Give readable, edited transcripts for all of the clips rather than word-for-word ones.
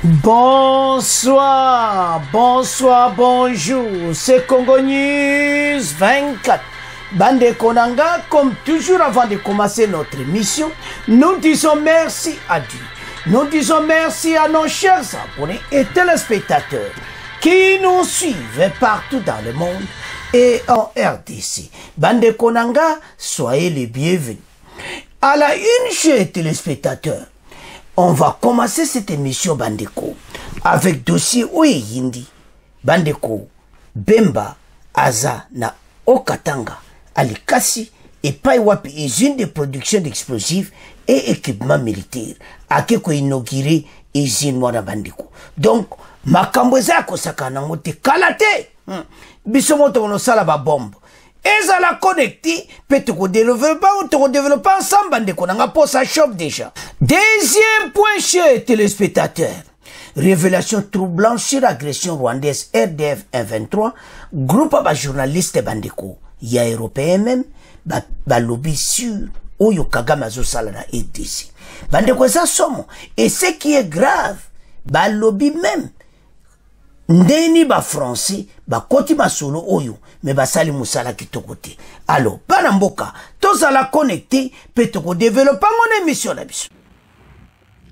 Bonsoir, bonsoir, bonjour, c'est Congo News 24. Bande Konanga, comme toujours avant de commencer notre émission, nous disons merci à Dieu. Nous disons merci à nos chers abonnés et téléspectateurs qui nous suivent partout dans le monde et en RDC. Bande Konanga, soyez les bienvenus. À la une, chers téléspectateurs, on va commencer cette émission Bandeko avec dossier Oyindi. Bandeko, Bemba, Aza, na Okatanga, Alikasi et Paiwapi, usine de production d'explosifs et équipements militaires. Akeko inauguré usine Mwana Bandeko. Donc, Makambweza Kosakana Mote Kalate, Bisomoto Monosala ba bombe. Et ça la connecté, peut-être qu'on développe ensemble, Bandeko, on a ça chauffe déjà. Deuxième point, chers téléspectateurs. Révélation troublante sur l'agression rwandaise RDF 123, groupe de journalistes Bandeko, il y a européen même, lobby sur Oyo Kagame Azosala na RDC. Bandeko, ça somme. Et ce qui est grave, lobby même, ndeni ba français ba koti masolo oyo me basali musala kitokote. Alors bana mboka tozala connecté peut-être développer mon émission na biso.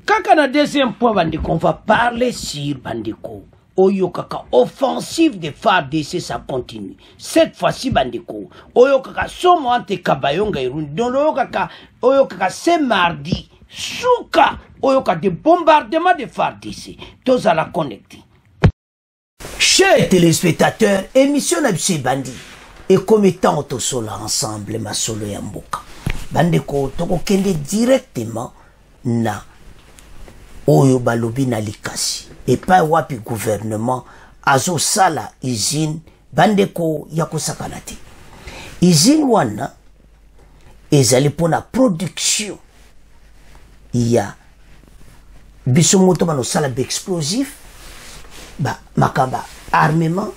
Kaka na deuxième point bandeko, on va parler sur bandeko oyo kaka offensive de FARDC, ça continue. Cette fois-ci bandeko oyo kaka somo ante Kabayonga Irundi don oyo kaka c'est mardi souka oyo kaka de bombardement de FARDC tozala connecté. Chers téléspectateurs, émission Nabisi Bandi. Et comme étant autosolo ensemble, ma solo yamboka. Bandeko, toko kende directement na Oyo Balobi na Likasi. Et pas wapi gouvernement, azo sala usine, bandeko yako sakanate. Usine wana, ezali pona production. Ya bisomoto mano sala explosif. Makaba armement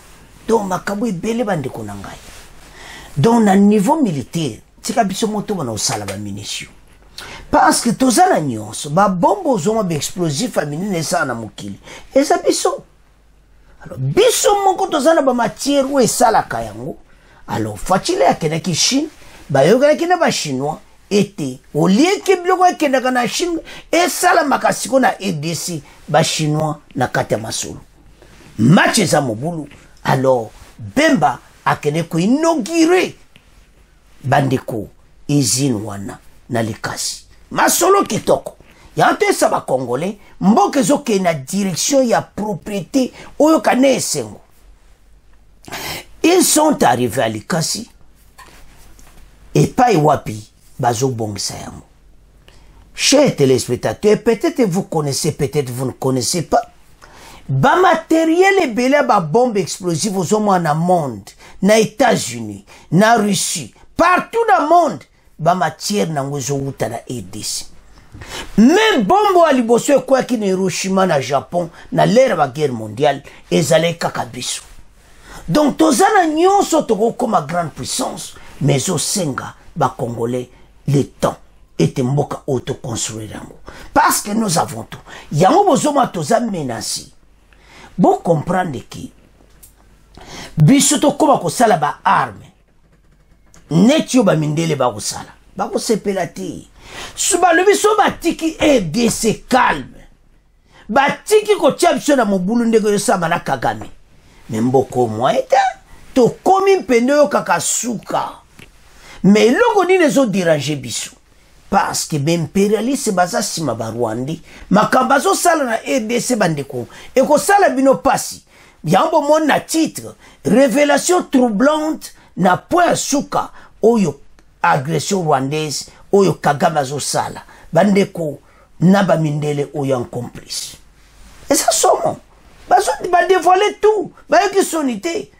donc makabo ebele bandeko na ngai. Donc na niveau militaire tika biso moto bana osala ba munitions parce que tozala nyonso ba bombo zoma ba explosif aminene sana na mokili eza biso. Alors biso moko tozala ba matière ou esala kayango. Alors fatile akena ki Chine ba yoga kina ba chinois était au lieu que biloko ekena kana Chine esala makasiko na EDC ba chinois na kata masolo. Match za mobulu. Alors Bemba akene ko inauguré bandeko usine wana na Likasi. Masolo kitoko. Yante sa ba congolais mboke zoke na direction ya propriété oyo kane esengo. Ils sont arrivés à Likasi et pas wapi bazo bongisa yango. Chers téléspectateurs, peut-être vous connaissez, peut-être vous ne connaissez pas. Ba matériel et belé ba bombe explosive aux hommes en monde, na États-Unis, na Russie, partout dans le monde, ba matière na ngozo uta na EDC. Même bombe aliboso quoi qui na Hiroshima na Japon, na l'ère ba guerre mondiale, ezale kakabiso. Donc tozana nyonso toko comme grande puissance, mais au senga ba congolais le temps était mboka autoconstruire yango. Parce que nous avons tout. Yango bozoma toza menacé. Bon comprendre que biso to koma ko sala ba arme netio ba mindele ba ko sala ba ko sepela te suba le biso ba tiki EDC calme ba tiki ko tia biso na mobulu ndeko yo sama na Kagame memboko moeta to komi mpende yo kaka suka mais loko ni nezo déranger biso parce que l'impérialisme baza sima ba Rwandi makambazo sala na EDC bandeko et ko sala bino pasi yambo mon na titre révélation troublante na point suka oyo agression rwandaise oyo Kagame azo sala bandeko na ba mindele oyo en complice et ça somo bazo ba dévoiler tout ba yoki sonité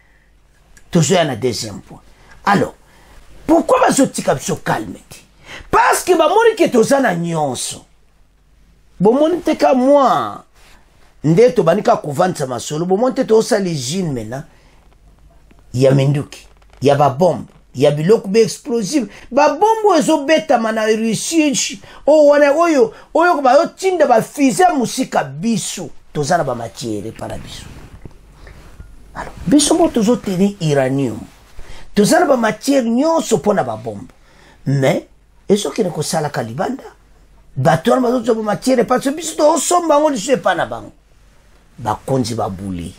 toujours na deuxième point. Alors pourquoi bazo tika biso calme? Parce que bamoni ke tozana nyonso. Bomoni te ka moi. Ndeto banika kuvanza masolo. Bomoni te tosa l'usine mena. Ya menduki. Ya ba bombe. Ya biloko be explosive. Ba bombe ezo beta mana Russie. O wana oyo. Oyo ba yo tinda ba fize musika biso. tozana ba matière para biso. Alors biso mo tozo teni uranium tozana ba matière nyonso pona ba bombe mais eso kine ko sala kalibanda bato wana bazo ba matière parce que biso to somba ngo liso pa na bango bakonzi babuli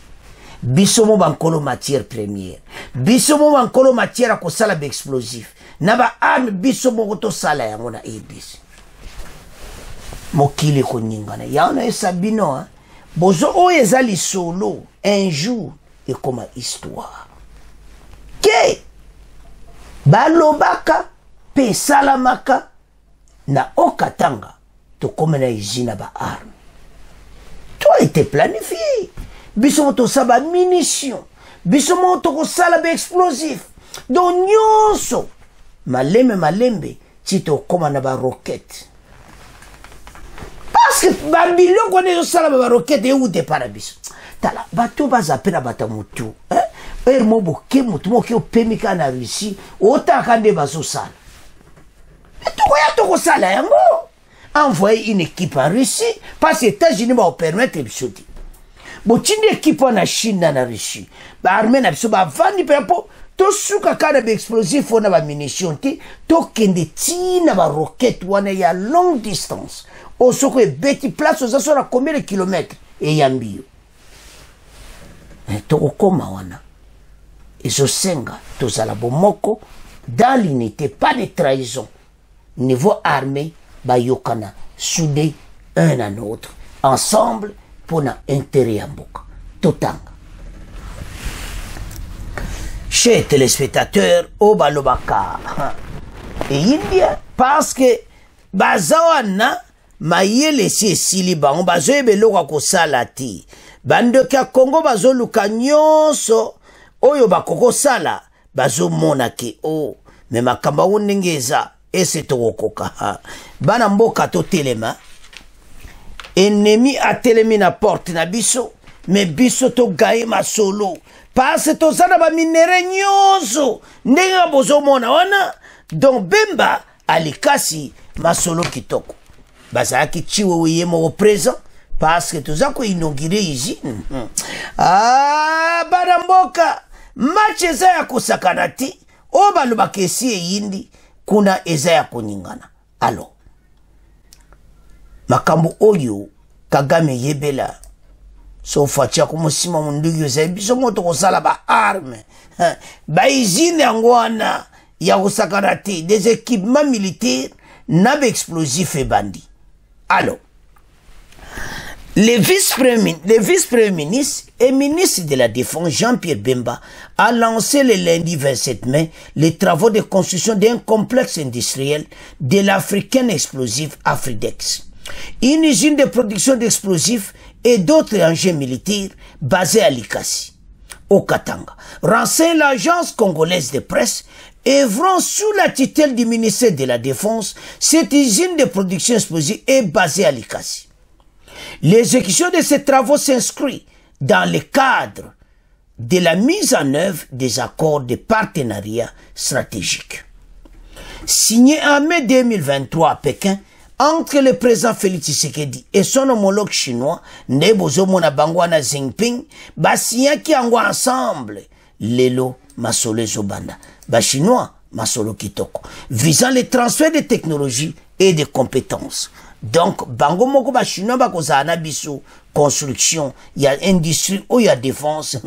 biso mo bankolo matière première biso mo bankolo matière ko sala ba explosif na ba arme biso mo to sala yango na ABC mokili ko nyingana yana esabino hein bozo oyo eza lisolo un jour ekoma histoire ke balobaka pe salamaka na okatanga tokoma na usine ba arme tout a été planifié biso moto saba munitions biso moto ko sala ba explosif donc nyonso malembe tito koma na ba roquette parce que babilo ko ne sala ba roquette e ou de parabiso tala bato bazapela batamutu hein mo boke mutu mo ke opemika na Russie otaka nde bazosala toko sala yango envoyer une équipe en Russie parce que les États-Unis vont permettre de sauter. Bon, tu une équipe en Chine dans la Russie. Bah, armée n'a pas vendre pour to suka kada be explosif on a ba munitions to kende tina ba roquette wana ya longue distance. Au soko e beti place aux asura combien de kilomètres et yambio. To koma wana. Ezo senga to zala bomoko dans l'unité pas de trahison. Niveau armé ba yokana soudé un à l'autre ensemble pour na intérêt à mboka totanga. Chers téléspectateurs au balobaka et India parce que bazawana mayele si siliba on bazoyebe loka ko salati bandoka Congo bazoluka nyonso oyo bakoko sala bazomona ke o me makamba wonengeza ese tokokoka bana mboka to telema ennemi a telemi na porte na biso me biso to gaye masolo parce to sana ba minere nyonso ndenge bozomona wana donc bemba alikasi masolo kitoko bazaki chiwe weyemo au présent parce que toza ko inaugurer ici bana mboka match eza ya kosakana ti o balobaka esi eyindi kuna eza ya koningana. Alors makambo oyo Kagame yebela so fatia ko musima mundugi oza biso moto ko sala ba arme ba izine ngwana ya kosakana ti des équipements militaires na ba explosifs et bandits. Alors le vice-premier ministre et ministre de la Défense Jean-Pierre Bemba a lancé le lundi 27 mai les travaux de construction d'un complexe industriel de l'Africaine explosive Afridex, une usine de production d'explosifs et d'autres engins militaires basés à Likasi, au Katanga. Renseigne l'agence congolaise de presse, œuvrant sous la tutelle du ministère de la Défense, cette usine de production explosive est basée à Likasi. L'exécution de ces travaux s'inscrit dans le cadre de la mise en œuvre des accords de partenariat stratégique. Signé en mai 2023 à Pékin entre le président Félix Tshisekedi et son homologue chinois, Nebozo Monabangwana Jinping, signé qui ensemble Lelo Masole Zobanda, chinois Masolo Kitoko, visant le transfert de technologies et de compétences. Donc, bango moko ba chinois ba kozana biso construction, ya industrie ou ya défense.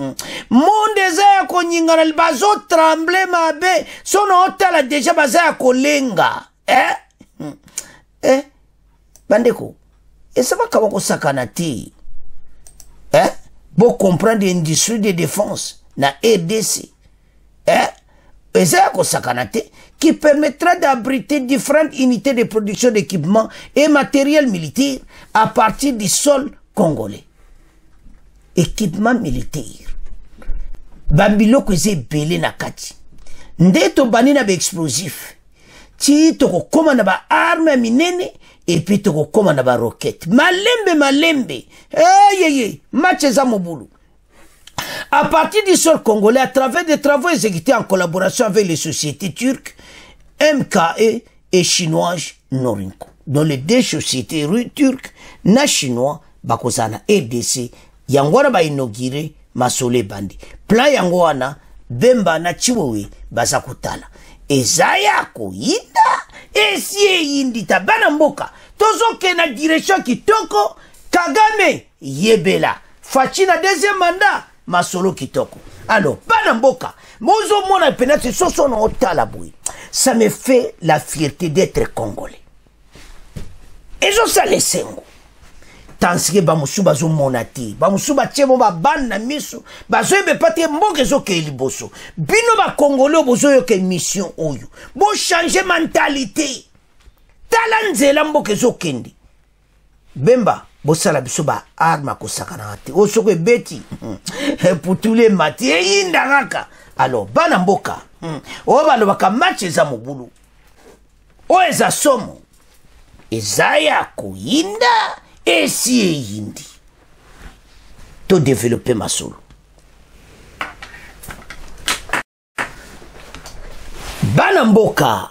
Monde eza ya konyingana bazo tremble mabe, sono hotala déjà baza ya kolenga. Bandeko, esa ba kabako sakana ti. Bo comprendre l'industrie de défense na RDC. Qui permettra d'abriter différentes unités de production d'équipements et matériel militaire à partir du sol congolais. Équipement militaire. Bambilo kweze belé na kati. Ndeto bani na ba explosif. Ti toko koma na ba arme minene et puis toko koma na ba roquette. Malembe. Match za mobulu. À partir du sol congolais, à travers des travaux exécutés en collaboration avec les sociétés turques, MKE et chinoises Norinco. Dans les deux sociétés turques, na chinois, bakozana EDC yango wana ba inauguré masolo bandi plan yango wana Bemba na Chiwewe baza kutala ezaya koyinda esie yindita bana mboka tozoke na direction kitoko Kagame yebela Fachi na deuxième mandat masolo kitoko alors bana mboka mozo mona peut-être soso na otala boui ça me fait la fierté d'être congolais ezo sa lesengo tansike bamusu bazo monati bamusu bachemo ba bana misu bazo ebe pate mboke zo ke liboso bino ba congolais bozo yo ke mission oyo bo changer mentalité tala nzela mboke zo kendi Bemba bosala biso ba arma ko sakana ate osoko beti putule mati yinda ngaka alors bana mboka o balo baka match za mobulu o eza somo ezaya kuyinda esi yindi to développer masolo bana mboka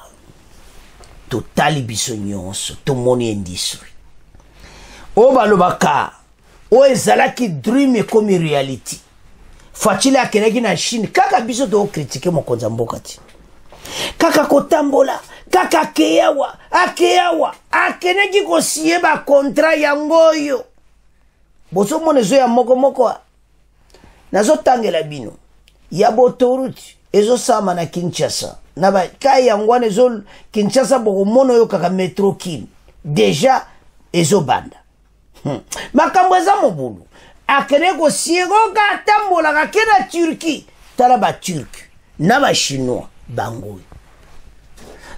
to tali biso nyonso to moni industry o balobaka o ezalaki dream ekomi reality Fachile akeneki na Chine kaka biso to critiquer mokonza mboka ti kaka kotambola kaka keyawa akeneki ko siye ba contrat yangoyo boso monezo ya moko nazo tangela bino ya botouruti ezo sama na Kinshasa na ba kai yangwane zo Kinshasa boko mono yo kaka metro kin déjà ezo banda makambo za mobulu akene ko siego ka tambola ka kena Turquie tala ba turc na ba chinois bangoy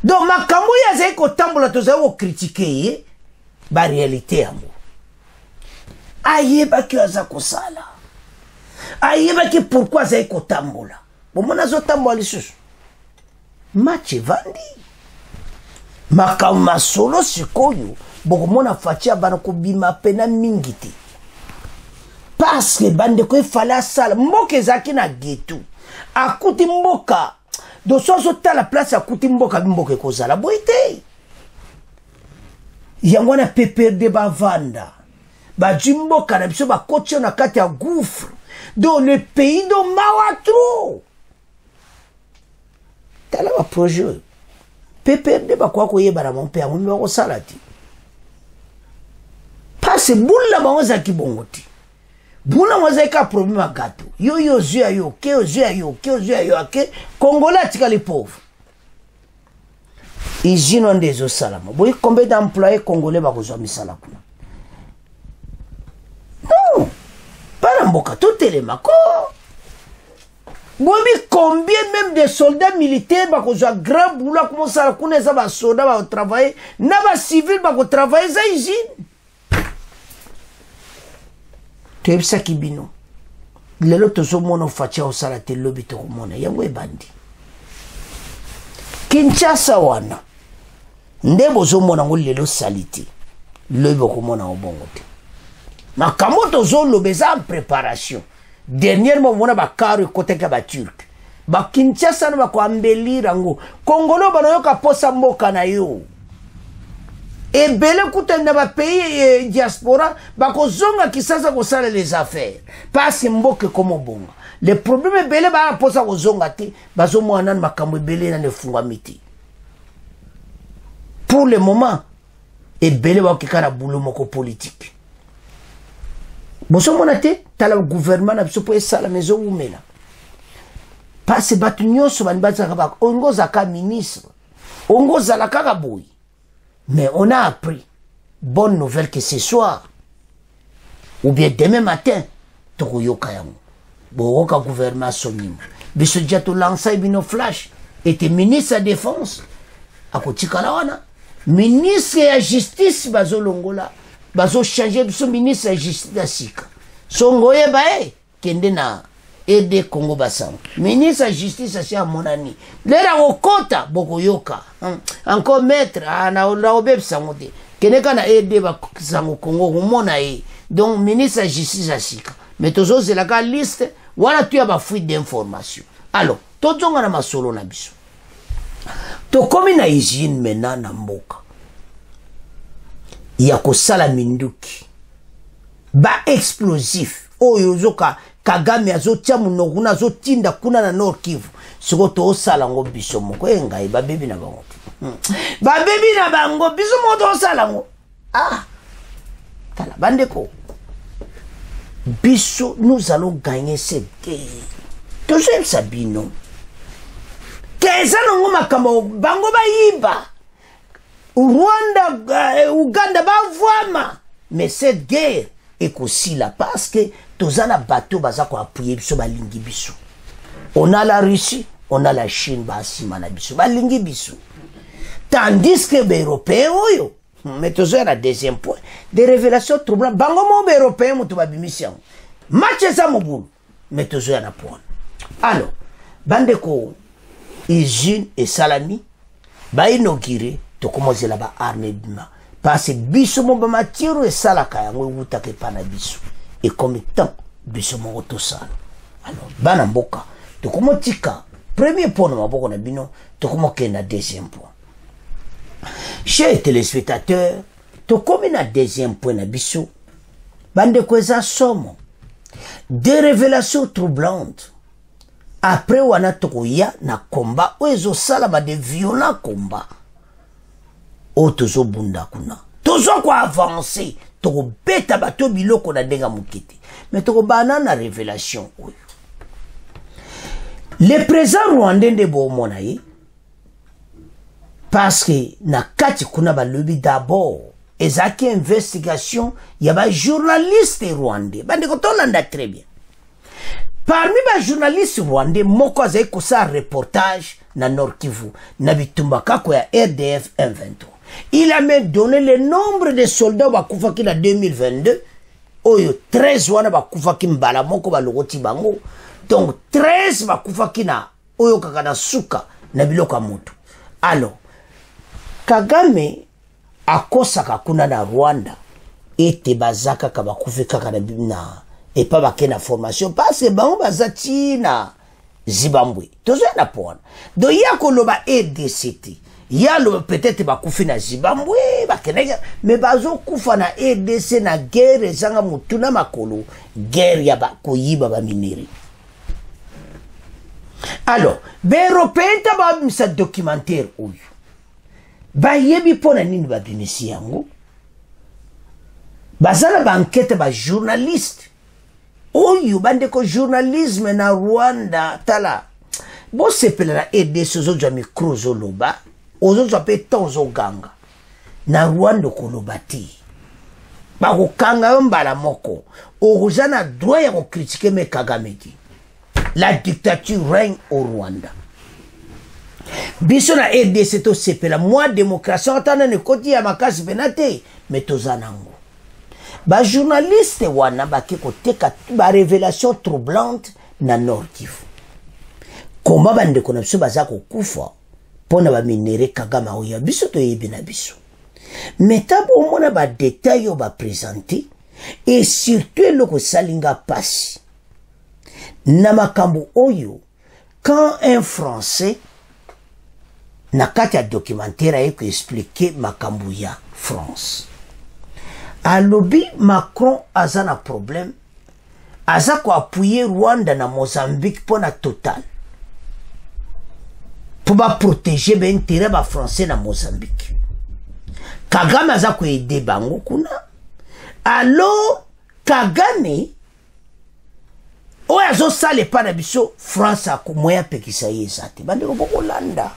donc makambo ya zai ko tambola to za ko critiquer ba réalité yango ayeba ki aza ko sala ayeba ki pourquoi zai ko tambola bomona zo tambola lisusu match vandi makambo solo sikoyo bokomona Fachi bana ko bima pena mingiti parce que bande ko fala sala mboke zaki na getu akuti mboka do soso tala place akuti mboka bimboke ko zala boite yango na PPRD bavanda ba jimboka na biso ba koche na kati ya gouffre dans le pays de Mawatro tala ba projet PPRD ba kwa ko yeba na mon père mo ko salati parce bulla ba oza ki bongoti buna waza ka problème gato yo zia yo ke zia yo ke congolais tika les pauvres ils ont des salama boy combien d'employés congolais ba ko zo misala kuna non para mboka tout élément ko bobi combien même de soldats militaires ba ko zo grand boulot comme ça kuna za ba soldats ba travailler na ba civil ba ko travailler za usine Tebisa kibino lelo tozo mona Fachi o sala te lobi to mona yango ebandi Kinshasa wana ndebo zo mona ngo lelo saliti lobi ko mona obongo te makambo tozo lobeza en préparation dernièrement mona ba karo côté ka ba turc ba Kinshasa no ba ko ambelira ngo Kongolo bana yoka posa mboka na yo et belle kutenda ba pays diaspora ba ko zonga kisasa ko sala les affaires parce mboke comme bonga le problème belle ba posa ko zonga te ba zo mwana makambo belle na ne funga miti pour le moment et belle ba kikana boulot moko politique boso mona te tala gouvernement na biso po sala mezo umela parce batu nyoso banbaza ka ongo zaka ministre ongo zala kaka boy. Mais on a appris, bonne nouvelle que ce soir, ou bien demain matin, Tokoyoka yango. Boroka gouvernement somimo. Biso jato lança bino flash, était ministre de la défense, à Kotikala wana. Ministre de la justice, bazo longola, bazo changer biso ministre de la justice d'Asika. Songoye bae, kende na aider Congo Bassam. Ministre de la justice à monani. Lera okota bokoyoka. Encore maître na obeb sangote. Keneka na aider ba sango Congo mona e. Donc ministre de la justice à Sika. Mais tozo c'est la liste wala tu ba fuite d'information. Alors, tozonga na masolo na biso. To komi na hygiène maintenant na mboka. Ya ko sala minduki. ba explosif oyo zoka Kagame azotia munoko na zotinda kuna na Nord Kivu siko to sala ngo biso moko engai ba bebi na bango ba bebi na bango biso mo to sala ngo tala bandeko biso nous allons gagner cette guerre toujours sabino keza ngo makambo bango ba yiba Rwanda Uganda ba voama mais cette guerre est aussi là parce que tous les bateaux baza ko appuyer biso balingi biso. On a la Russie, on a la Chine basi mana biso balingi biso. Tandis que les Européens oyo, mais toujours la deuxième point, des révélations troublantes. Bango mo Européens mutu babimission. Match ça mobulu, mais toujours na point. Alors, bandeko usine et salami ba inauguré to commencer là-bas armée bima. Parce que biso mo ba matiero et salaka yango utake pana biso. Et comme temps, biso mo to sala. Alors, bana mboka, to komo tika, premier point na maboko na bino, to komo ke na deuxième point. Chers téléspectateurs, to komi na deuxième point na biso, bande kweza somo. Des révélations troublantes. Après wana toko ya na combat, oezo sala ba de violents combats. O tozo bunda kuna. Tozo kwa avancer. Toko beta bato biloko na denga mukiti. Mais toko banana révélation. Le président rwandais de Bomonaï, parce que na kati kuna ba lobby d'abord, ezaki investigation, il y a ba journaliste rwandais. Bande ko tolanda très bien. Parmi les journalistes rwandais, moko azai kosa reportage na Nord Kivu, na bitumba kako ya RDF 123. Il a même donné le nombre de soldats bakufaki na 2022. Oyo 13 wana bakufaki mbala moko balogoti bango. Donc 13 bakufaki na oyo kaka na suka na biloka moto. Alors Kagame akosaka kuna na Rwanda ete bazaka kabakufi kaka na et pas bakena formation parce que bango bazati na Zimbabwe. Tozo na pona. Do yako loba RDCT. Yalo peut-être bakufi na Zimbabwe bakenega mais bazo kufa na RDC na guerre zanga mutuna makolo guerre ya bakoyiba ba mineri. Alors, les Européens ont mis ce documentaire. Ba yebi pona nini ba bimisi yango. Bazala ba enquête ba journaliste. Oyo bande ko journalisme na Rwanda tala. Bo sepela na RDC ozo micro zo loba. Ozo zape tonzo ganga. Na Rwanda ko lobati. Ba ko kanga mbala moko. Orozana droit ya ko critiquer me Kagame ki. La dictature règne au Rwanda. Biso na RDC to sepela moi démocratie atana ne koti ya makasi benate metozanango. Ba journaliste wana ba keko teka ba révélation troublante na Nord Kivu. Komba bande kona biso bazako kufa pona ba minere Kagame oya biso to yebi na biso. Metabo mona ba détail yo ba présenter et surtout loko salinga passe. Namakambo oyo quand un Français nakati ya documentaire ayeko expliquer makambo ya France. Alobi Macron aza na problème. Aza ko appuyer Rwanda na Mozambique pona Total. Pour ba protéger ben intérêt ba français na Mozambique. Kagame aza ko aider bango kuna. Alors Kagame oyo azosala epa na biso France akomoya pekisa ye eza te bandeko bokolanda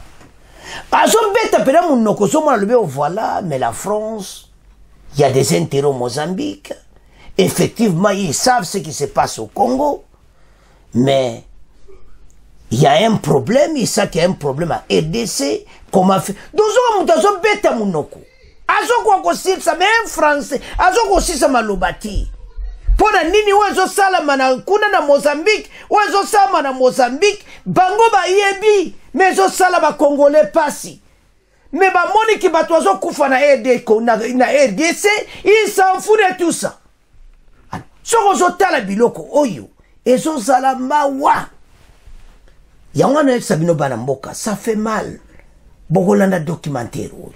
azobeta pena monoko ozomona lobi voilà mais la France il y a des intérêts au Mozambique effectivement ils savent ce qui se passe au Congo mais il y a un problème ils savent qu'il y a un problème à RDC comment faire donc moto azobeta monoko azokwa kosilisa mais un Français azokosilisa malobati pona nini wezo salama na kuna na Mozambique wezo salama na Mozambique bango ba yebi mezo salama congolais pasi mais ba moni ki bato zo kufa na RDC ils s'en foutent de tout ça soko zo tala biloko oyo ezo salama wa yango na sabino bana mboka ça fait mal bokolanda documentaire oyo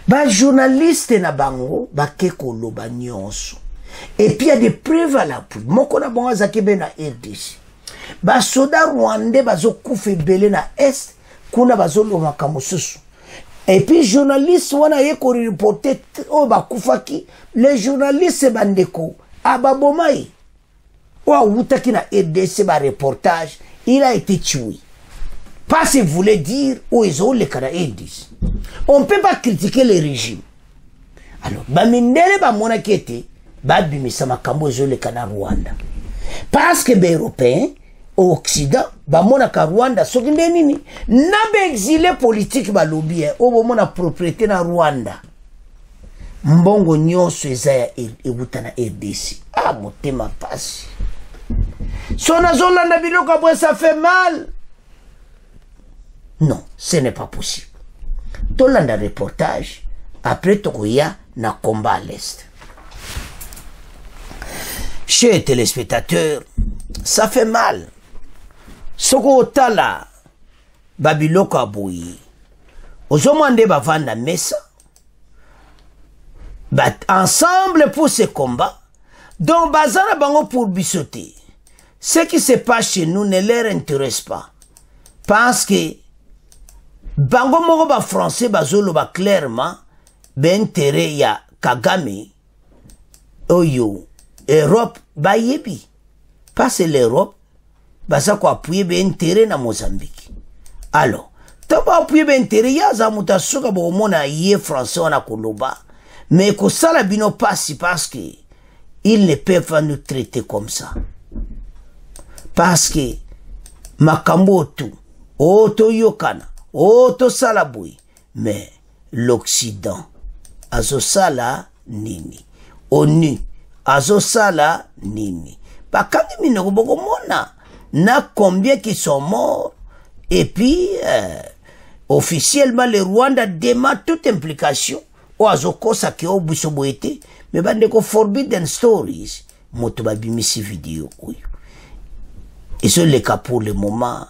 ba journaliste na bango ba keko loba nyonso Et puis il y a des preuves à l'appui. Moko na bango azakebe na RDC. Basoda rwandais bazokufa ebele na est, kuna bazoloba kamosusu. Et puis journaliste wana ye ko reporter o bakufaki, les journalistes bandeko ababomai. Wa wutaki na RDC ba reportage, il a été tué. Parce qu'il voulait dire où ils ont les cas RDC. On ne peut pas critiquer le régime. Alors, bamindele ba mona kete, ba bimisa makambo zo le kana Rwanda. Parce que les Européens au Occident, ba mona ka Rwanda soki nini na be exilé politique ba lobby o mona propriété na Rwanda. Mbongo nyonso eza ya ebuta na RDC. Ah motema pasi. Sona zolanda biloko après ça fait mal. Non, ce n'est pas possible. Tolanda reportage après tokoya na combat à l'est. Chers téléspectateurs, ça fait mal. Soko otala babiloko aboyi. Ozomande bavanda mesa. Bat ensemble pour ce combat. Donc bazana bango pour bisoter. Ce qui se passe chez nous ne leur intéresse pas. Parce que bango moko ba français bazolo ba clairement intérêt ya Kagame oyo Europe ba yebi. Parce l'Europe baza ko appuyer intérêt na Mozambique. Alors, taba appuyer intérêt ya za mutasuka bo mona ye français wana koloba. Mais ko sala bino passi parce que ils ne peuvent pas nous traiter comme ça. Parce que makambo tout oto yokana oto salabui mais l'Occident azosala nini ONU azosala nini bakangi minoko bokomona na combien qui sont morts et puis officiellement le Rwanda dément toute implication o azokosa ke obuso boete mais bande ko forbidden stories moto babimisi vidéo oyo. Et c'est le cas pour le moment.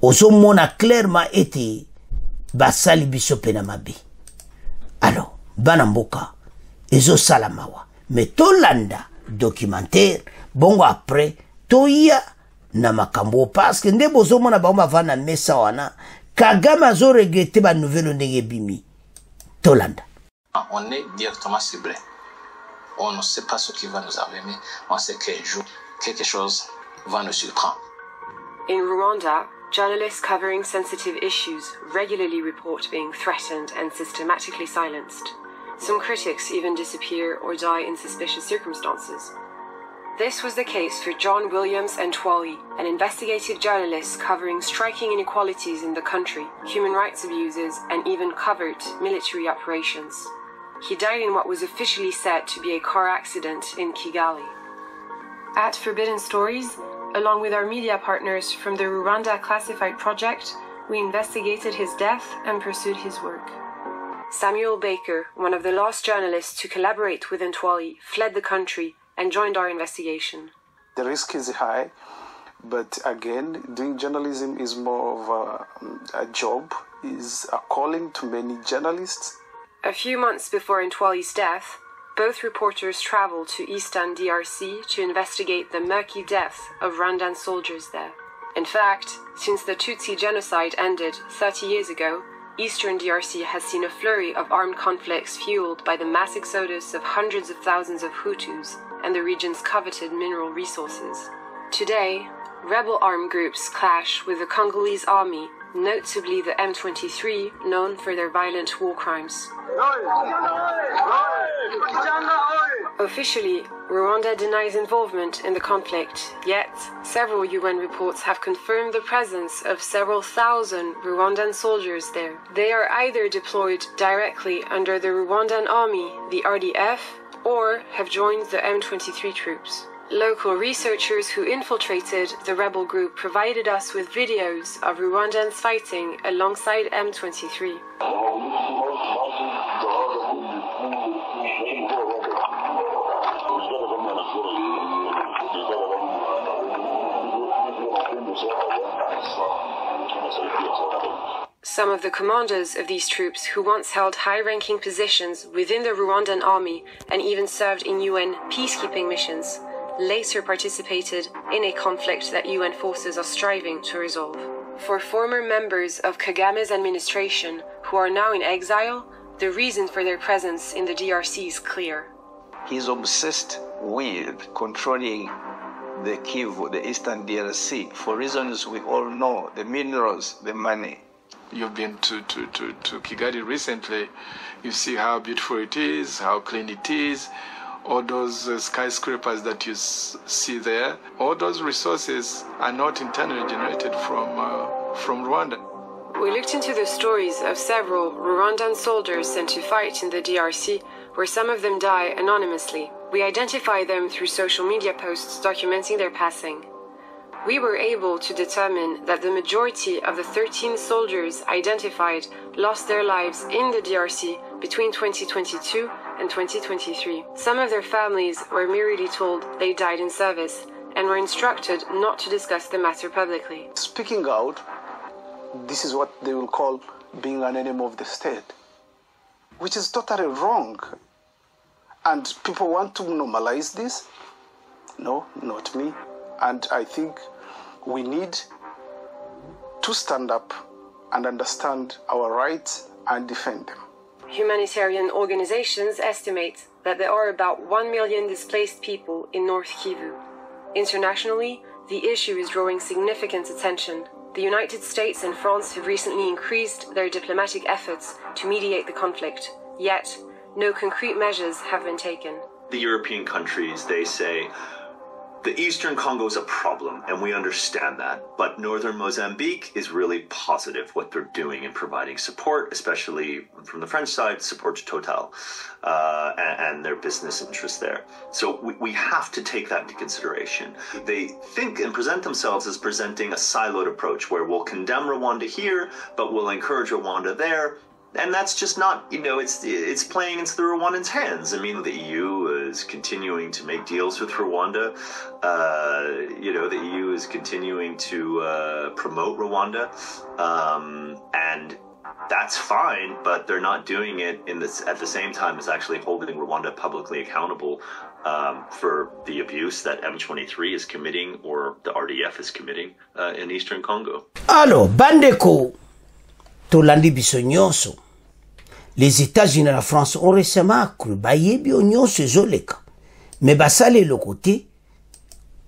Oso mona clairement été basali biso penamabe. Alors, banamboka, ezo salamawa. Mais tolanda documentaire, bongo après, toya na makambo parce que nde bozo mona baoma vana mesa wana, Kagame azo regretter ba nouvelle ndenge bimi. Tolanda. On est directement ciblé. On ne sait pas ce qui va nous arriver, mais on sait qu'un jour, quelque chose va nous surprendre. In Rwanda, journalists covering sensitive issues regularly report being threatened and systematically silenced. Some critics even disappear or die in suspicious circumstances. This was the case for John Williams Ntwali, an investigative journalist covering striking inequalities in the country, human rights abuses, and even covert military operations. He died in what was officially said to be a car accident in Kigali. At Forbidden Stories, along with our media partners from the Rwanda Classified Project, we investigated his death and pursued his work. Samuel Baker, one of the last journalists to collaborate with Ntwali, fled the country and joined our investigation. The risk is high, but again, doing journalism is more of a job, is a calling to many journalists. A few months before Ntwali's death, both reporters traveled to Eastern DRC to investigate the murky death of Rwandan soldiers there. In fact, since the Tutsi genocide ended 30 years ago, Eastern DRC has seen a flurry of armed conflicts fueled by the mass exodus of hundreds of thousands of Hutus and the region's coveted mineral resources. Today, rebel armed groups clash with the Congolese army, notably the M23, known for their violent war crimes. Officially, Rwanda denies involvement in the conflict, yet several UN reports have confirmed the presence of several thousand Rwandan soldiers there. They are either deployed directly under the Rwandan army, the RDF, or have joined the M23 troops. Local researchers who infiltrated the rebel group provided us with videos of Rwandans fighting alongside M23. Some of the commanders of these troops, who once held high-ranking positions within the Rwandan army and even served in UN peacekeeping missions, later participated in a conflict that UN forces are striving to resolve. For former members of Kagame's administration, who are now in exile, the reason for their presence in the DRC is clear. He's obsessed with controlling the Kivu, the Eastern DRC, for reasons we all know, the minerals, the money. You've been to Kigali recently. You see how beautiful it is, how clean it is, all those skyscrapers that you see there. All those resources are not internally generated from Rwanda. We looked into the stories of several Rwandan soldiers sent to fight in the DRC, where some of them die anonymously. We identify them through social media posts documenting their passing. We were able to determine that the majority of the 13 soldiers identified lost their lives in the DRC between 2022 and 2023. Some of their families were merely told they died in service and were instructed not to discuss the matter publicly. Speaking out, this is what they will call being an enemy of the state, which is totally wrong. And people want to normalize this. No, not me. And I think we need to stand up and understand our rights and defend them. Humanitarian organizations estimate that there are about 1 million displaced people in North Kivu. Internationally, the issue is drawing significant attention. The United States and France have recently increased their diplomatic efforts to mediate the conflict, yet no concrete measures have been taken. The European countries, they say, the Eastern Congo is a problem, and we understand that. But Northern Mozambique is really positive what they're doing in providing support, especially from the French side, support to Total and their business interests there. So we have to take that into consideration. They think and present themselves as presenting a siloed approach where we'll condemn Rwanda here, but we'll encourage Rwanda there. And that's just not, it's playing into the Rwandans' hands. I mean, the EU is continuing to make deals with Rwanda. The EU is continuing to promote Rwanda. And that's fine, but they're not doing it at the same time as actually holding Rwanda publicly accountable for the abuse that M23 is committing or the RDF is committing in Eastern Congo. Alors, bandeko, tolandi biso nyonso. Les États-Unis et la France ont récemment accru bayebi nyonso ezoleka. Mais basale le côté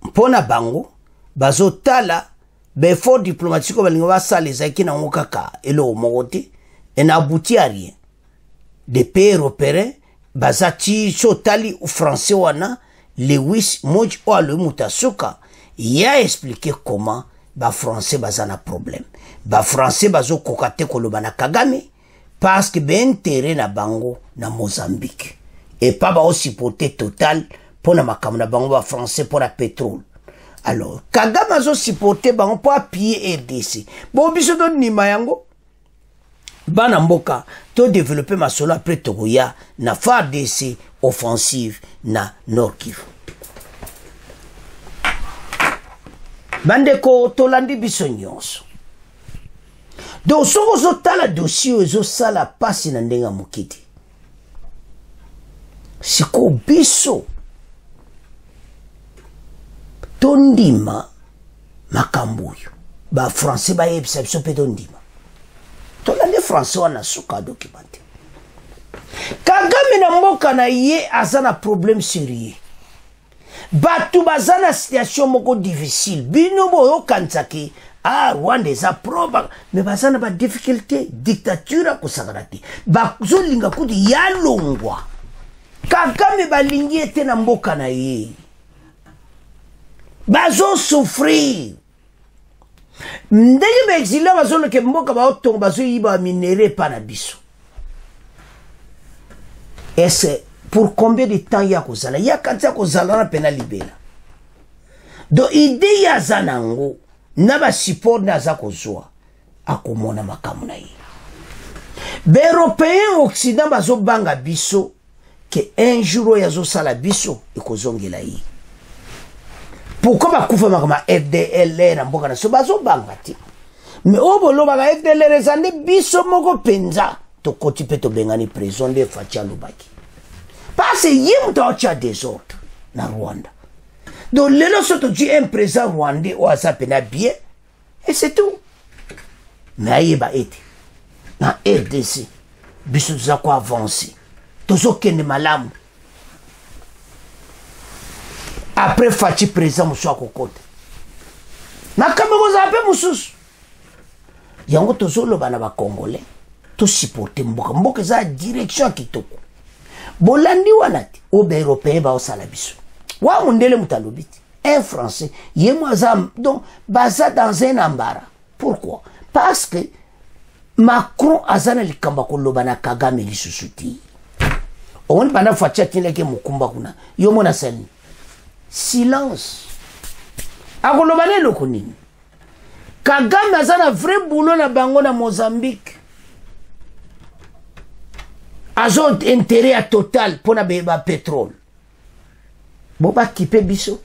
mpona bango bazotala befort diplomatique balingo basale ezaki na ngokaka elo mokote et n'aboutit à rien. Des pays européens bazati chotali ou français wana Lewis Moj o le mutasuka y a expliqué comment ba français bazana problème. Ba français bazo kokate koloba na Kagame parce que ben intérêt na bango na Mozambique et pas ba aussi porter total pour na makambo na bango ba français pour la pétrole. Alors Kagame azo supporter bango pour appuyer RDC. Bon biso don ni mayango bana mboka to développer ma solo après Togoya na FARDC offensive na Nord Kivu. Bandeko tolandi biso nyonso. Donc soko zotala dossier ezo sala pasi na ndenga mokiti. Siko biso tondima makambuyo. Ba français ba yebisa biso pe tondima. Tolandi français wana suka documenté. Kagame na mboka na ye azana problème sérieux. Batu bazana situation moko difficile. Bino boyo kansaki Rwanda eza proba mais bazana ba difficulté dictature ko sagrati. Ba zolinga kudi yalongwa. Kagame balingi ete na mboka na ye. Bazo souffrir. Ndenge ba exila bazolo ke mboka ba otongo bazo yiba minéré pa na biso. Et c'est pour combien de temps ya kozala? Ya kantia kozala na pena libela. Donc idée ya zanango na ba support na za kozwa akomona makamu na ye. Be européen occident bazo banga biso que un jour ya zo sala biso ekozongela ye. Pourquoi ba kufa makama FDLR na mboka na so bazo banga ti? mais oboloba ka FDL rezande biso moko penza to koti pe to bengani prison de Fatia Lubaki parce yim to cha désordre na Rwanda donc lelo soto tu un président rwandais ou asapena bien et c'est tout mais ayeba ete na RDC biso za ko avancer tozo kende malamu après Fachi président muso akokota na kama ko zape mususu yango tozo loba na ba congolais to supporter mboka za direction kitoko bolandi wanati obe européen ba osala biso wa mundele mutalobiti un français yemo za donc baza dans un embarras pourquoi parce que Macron azana likamba ko loba na Kagame lisusuti on bana facha tineke mukumba kuna yo mona sani silence akoloba ne lokonini Kagame azana vrai boulot na bango na Mozambique azo intérêt à total pour na beba pétrole boba kipe biso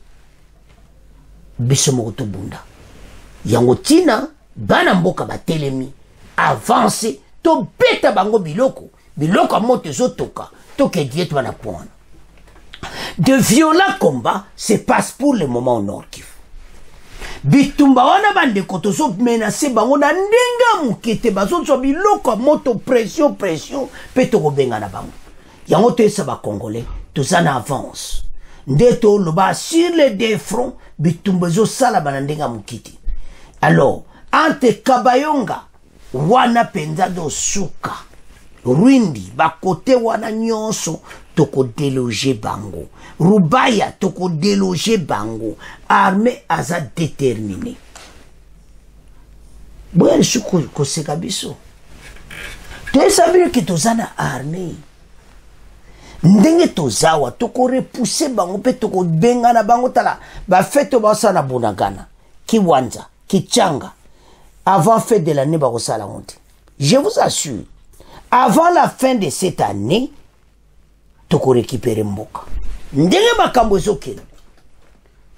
moto bunda yango tina bana mboka batelemi avancer to beta bango biloko moto zotoka to ke diet bana point de violents combats se passent pour le moment au Nord Kivu bitumba wana bande koto so menacer bango na ndenga mukete bazo so biloko moto pression peto ko benga na bango yango to esa ba congolais to sana avance ndeto loba sur les deux fronts bitumba zo sala bana ndenga mukiti alors ante Kabayonga wana penza do suka Rwindi bakote wana nyonso toko déloger bango Rubaya toko déloger bango armée aza déterminé boya suko ko seka biso to sabire ki tozana armée ndenge tozawa toko repousser bango pe toko benga na bango tala ba feto ba sana bunagana Kiwanja Kichanga avant fête de l'année ba kosala honte je vous assure avant la fin de cette année toko récupérer mboka ndenge makambo ezokende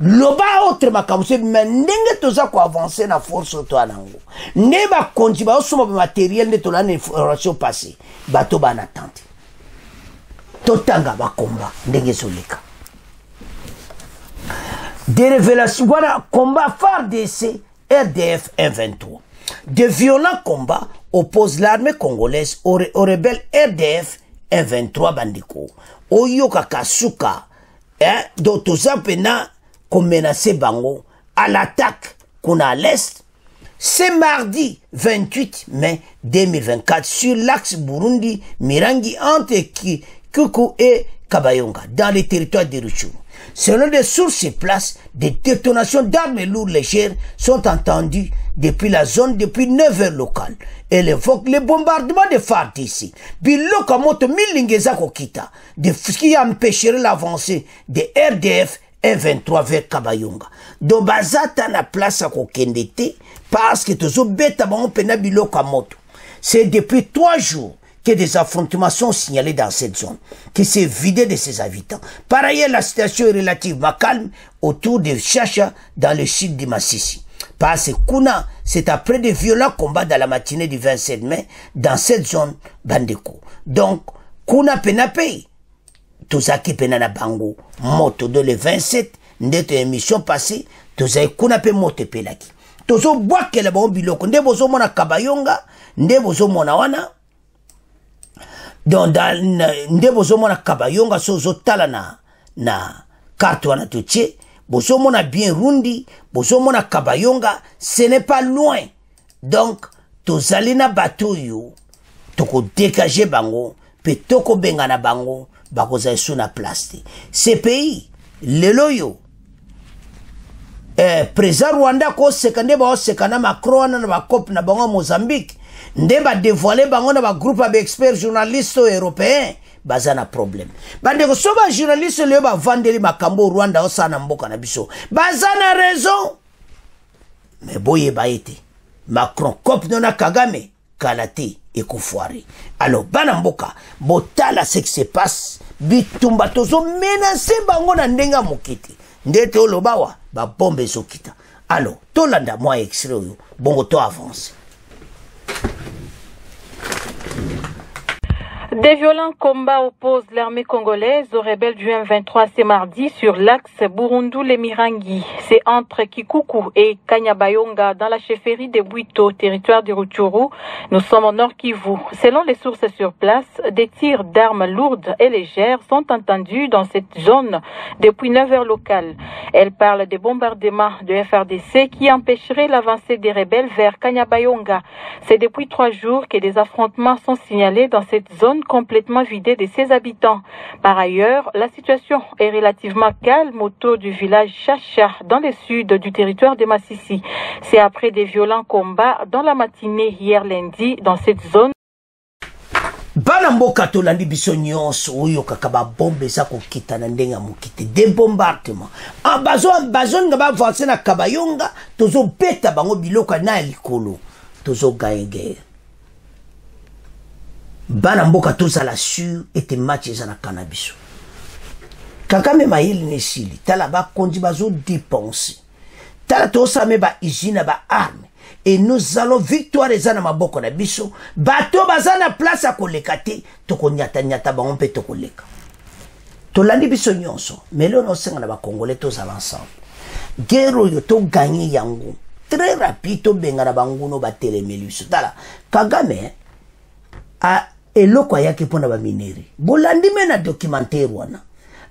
loba autre makambo se ndenge toza ko avancer na force to anango ne ba konti ba osoma ba matériel ne to la information passée bato ba na attente totanga ba combat ndenge zoleka des révélations voilà combat phare DC RDF 123 de violents combats opposent l'armée congolaise aux rebelles RDF 123 bandiko oyoka kasuka dotoza pena ko menacer bango à l'attaque qu'on a à l'est c'est mardi 28 mai 2024 sur l'axe Burundi Mirangi entre Kuku et Kabayonga dans les territoires de Rutshuru. Selon des sources sur place, des détonations d'armes lourdes légères sont entendues depuis la zone depuis 9 heures locales. Elle évoque les bombardements de FARC ici. Biloko moto milingeza kokita, ce qui empêcherait l'avancée des RDF 123 vers Kabayonga. Donc bazata na place à kokendete parce que tozo beta bango pena biloko moto. C'est depuis 3 jours que des affrontements sont signalés dans cette zone, qui s'est vidée de ses habitants. Par ailleurs, la situation est relativement calme autour de Chacha, dans le sud du Massissi. Parce que Kuna, c'est après de violents combats dans la matinée du 27 mai, dans cette zone Bandeko. Donc, Kuna Penapei, Tozaki Penana Bango, moto de le 27, notre émission passée, Tozaki Kuna Pe moto Pelaki. Tozo Boake la Biloko, Nde Bozo Mona Kabayonga, Nde Bozo Mona Wana, donc nde bozomona Kabayonga sozo tala na carte wana totie bozomona bien Rundi bozomona Kabayonga ce n'est pas loin donc tozali na bato yo toko dégager bango pe toko benga na bango bakoza sous na place ce pays lelo yo président Rwanda ko sekande ba sekana Macron na ba COP na bango Mozambique ndeba dévoiler bango na ba groupe ba experts journalistes européens bazana problème bande ko soba journaliste le ba vandeli makambo Rwanda osana mboka na biso bazana raison mais boye ba été Macron COP na Kagame kalate et kofoari alors bana mboka botala ce qui se passe bitumba tozo menacer bango na ndenga mokiti ndete olobawa ba bombe sokita Alors, tolanda moi extrait bongo to avance. Des violents combats opposent l'armée congolaise aux rebelles du M23 ce mardi sur l'axe Burundu-Lemirangi. C'est entre Kikuku et Kanyabayonga dans la chefferie de Bwito, territoire du Rutshuru. Nous sommes au Nord Kivu. Selon les sources sur place, des tirs d'armes lourdes et légères sont entendus dans cette zone depuis 9 heures locales. Elle parle des bombardements de FRDC qui empêcheraient l'avancée des rebelles vers Kanyabayonga. C'est depuis 3 jours que des affrontements sont signalés dans cette zone complètement vidée de ses habitants. Par ailleurs, la situation est relativement calme autour du village Chacha dans le sud du territoire de Massissi. C'est après des violents combats dans la matinée hier lundi dans cette zone. Bana mboka tolandi biso nyonso oyo kaka ba bombe za kokita na ndenga mokite de bombardement bazon nga ba avancer na Kabayonga tozo beta bango biloko na likolo tozo gaenge bana mboka tozala sur ete match ezana cannabis kaka me mayeli nesili tala ba kondi bazo dépenser tala tosame ba usine ba arme. Et nous allons victoire ezana maboko na biso bato bazana place à koleka te toko nyata nyata ba on peut toko leka tolandi biso nyonso mais là no senga na ba congolais tous ensemble guerre yo to gagner yango très rapide to benga na banguno ba telemeli biso tala Kagame a eloko ayaki pona ba mineri bolandi mena documentaire wana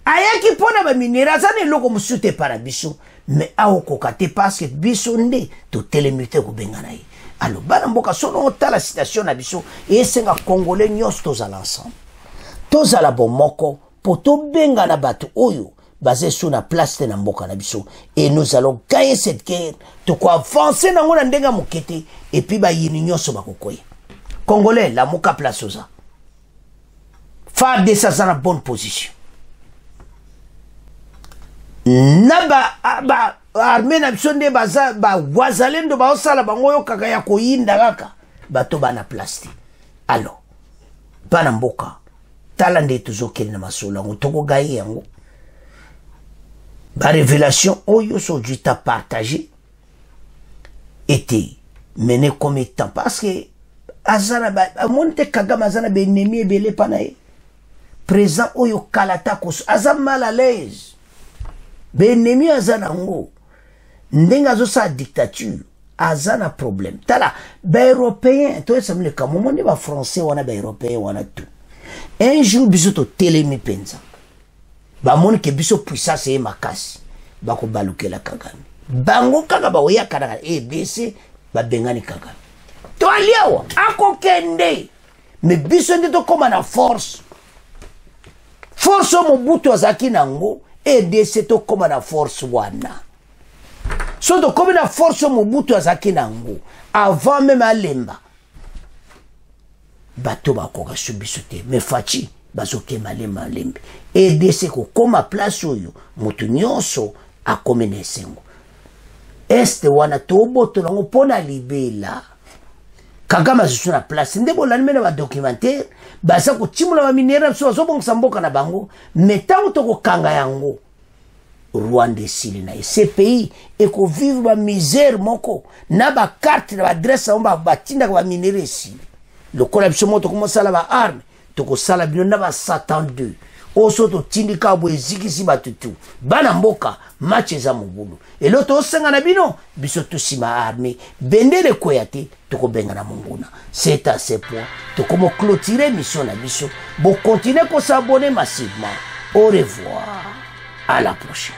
ayaki pona ba mineri azana eloko musute para biso mais awo kokate parce que biso nde to telemite ko benga na ye alors bana mboka sono ta la situation na biso et senga congolais nyos tozala ensemble tozala bomoko po to benga na bato oyo basé sur la place de na mboka na biso et nous allons gagner cette guerre to ko avancer na ngona ndenga mokete et puis ba yini nyos ba kokoye congolais la moka place oza fa de ça na bonne position naba armée na biso nde baza ba wazalendo ba osala bango yo kaka ya koyinda kaka bato bana plasti alors bana mboka tala nde tozokeli na masolo ngo toko gaye yango ba révélation oyo so juta partagé était mené comme étant parce que azana ba monte Kagame azana be ennemi ebele panaye présent oyo kalata kos azam mal à l'aise benemi azana ngo ndenga zo sa dictature azana problème tala ba européen to esamle kamomo ne ba français wana ba européen wana tout un jour biso to telemi penza ba moni ke biso puissance e makasi ba ko balukela Kagame bango kaka ba oya kana EBC ba bengani Kagame to aliawa akokende mais biso nde to koma na force Mobutu azaki nango EDC to koma na force wana so to koma na force Mobutu azaki nango avant même alemba bato bakoka subiso te mais fachi bazoke malema lembe EDC ko koma place oyo mutu nyonso akomena esengo este wana to boto nango pona libela Kagame azusu na place nde bolani mena ba documentaire basa ko timula ba minera so azobongisa mboka na bango metango to ko kanga yango Rwanda esili na ce pays et ko vivre ba misère moko na ba carte na adresse ba batinda ba minera esili le corruption moto ko sala ba arme to ko sala bino na ba Satan 2 oso to tindika bo ezikisi batutu bana mboka match za mobulu et l'autre osenga na bino biso to sima armée bendele koyate to ko benga na monguna c'est à ce point to comme clôturer mission na biso bo continuer ko s'abonner massivement au revoir à la prochaine.